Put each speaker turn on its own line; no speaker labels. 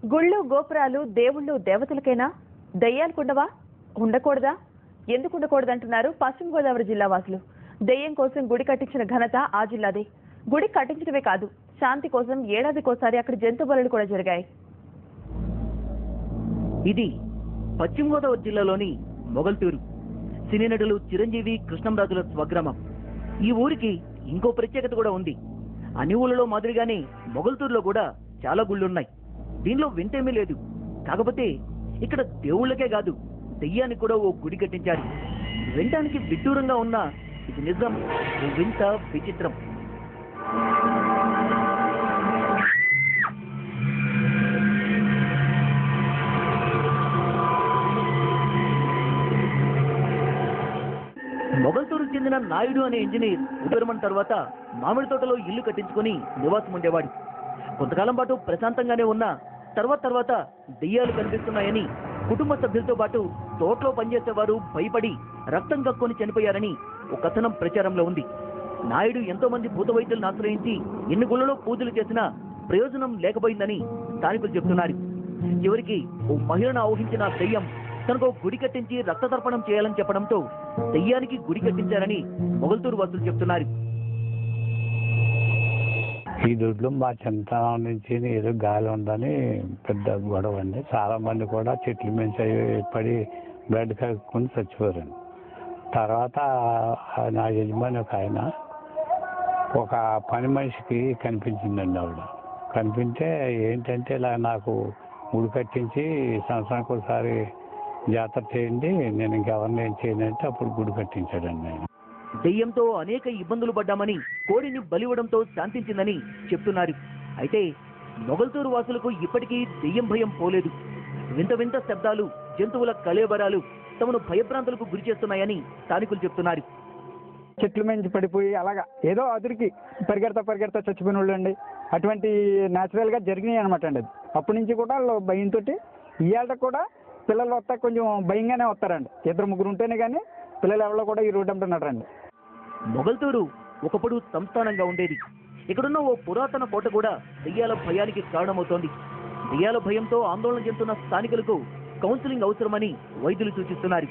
గుళ్ళు గోపురాలు దేవుళ్ళు దేవతలకేనా? దయ్యాలకుండవా? ఉండకూడదా? ఎందుకు ఉండకూడదంటున్నారు పశ్చిమ గోదావరి జిల్లా వాసులు. దయ్యం కోసం గుడి కట్టించిన ఘనత ఆ జిల్లాదే. గుడి కట్టించడమే కాదు, శాంతి కోసం ఏడాదికోసారి అక్కడ జంతు బలులు కూడా జరిగాయి.
ఇది పశ్చిమ గోదావరి జిల్లాలోని మొగల్తూరు. సినీ నటులు చిరంజీవి, కృష్ణంరాజుల స్వగ్రామం. ఈ ఊరికి ఇంకో ప్రత్యేకత కూడా ఉంది. అన్ని ఊళ్ళలో మాదిరిగానే మొగల్తూరులో కూడా చాలా గుళ్ళున్నాయి. దీనిలో వింతేమీ లేదు. కాకపోతే ఇక్కడ దేవుళ్ళకే కాదు, దెయ్యానికి కూడా ఓ గుడి కట్టించారు. వినటానికి విడ్డూరంగా ఉన్న ఇది నిజం, వింత విచిత్రం. మొగల్తూరుకు చెందిన నాయుడు అనే ఇంజనీర్ విరమణ తర్వాత మామిడి తోటలో ఇల్లు కట్టించుకుని నివాసం ఉండేవాడు. కొంతకాలం పాటు ప్రశాంతంగానే ఉన్న తర్వాత దెయ్యాలు కనిపిస్తున్నాయని కుటుంబ సభ్యులతో పాటు తోటలో పనిచేసేవారు భయపడి రక్తం కక్కుని చనిపోయారని ఒక కథనం ప్రచారంలో ఉంది. నాయుడు ఎంతో మంది భూత వైద్యులను ఆశ్రయించి ఎన్ని గుళ్ళలో పూజలు చేసినా ప్రయోజనం లేకపోయిందని స్థానికులు చెబుతున్నారు. చివరికి ఓ మహిళను ఆవహించిన దెయ్యం తనకు గుడి కట్టించి రక్త తర్పణం చేయాలని చెప్పడంతో దెయ్యానికి గుడి కట్టించారని మొగల్తూరు వాసులు చెప్తున్నారు.
ఈ దొడ్లు మా చింతనం నుంచి ఏదో గాలి ఉందని పెద్ద గొడవ అండి. చాలా మంది కూడా చెట్ల మీద పడి బ్లడ్ కలుపుకొని చచ్చిపోయారండి. తర్వాత నా యజమాని ఒక ఆయన ఒక పని మనిషికి కనిపించిందండి. ఆవిడ కనిపించే ఏంటంటే ఇలా నాకు గుడి కట్టించి సంవత్సరానికి ఒకసారి జాతర చేయండి, నేను ఇంకెవరిని ఏం చేయను అంటే అప్పుడు గుడి కట్టించాడండి ఆయన.
దెయ్యంతో అనేక ఇబ్బందులు పడ్డామని కోడిని బలివ్వడంతో శాంతించిందని చెప్తున్నారు. అయితే మొగల్తూరు వాసులకు ఇప్పటికీ దెయ్యం భయం పోలేదు. వింత వింత శబ్దాలు, జంతువుల కళేబరాలు తమను భయభ్రాంతులకు గురి చేస్తున్నాయని స్థానికులు చెప్తున్నారు.
చెట్ల మీద పడిపోయి అలాగా ఏదో అదురికి పరిగెడతా చచ్చిపోయిన వాళ్ళు అండి. అటువంటి న్యాచురల్గా జరిగినాయి అనమాట అండి. అది అప్పటి నుంచి కూడా భయంతో ఇవాళ కూడా పిల్లలు వస్తా కొంచెం భయంగానే వస్తారండి. 2-3 ఉంటేనే కానీ పిల్లలు ఎవరో కూడా ఈ రోడ్డు అంటున్నారండి.
మొగల్తూరు ఒకప్పుడు సంస్థానంగా ఉండేది. ఇక్కడున్న ఓ పురాతన కోట కూడా దెయ్యాల భయానికి కారణమవుతోంది. దెయ్యాల భయంతో ఆందోళన చెందుతున్న స్థానికులకు కౌన్సిలింగ్ అవసరమని వైద్యులు సూచిస్తున్నారు.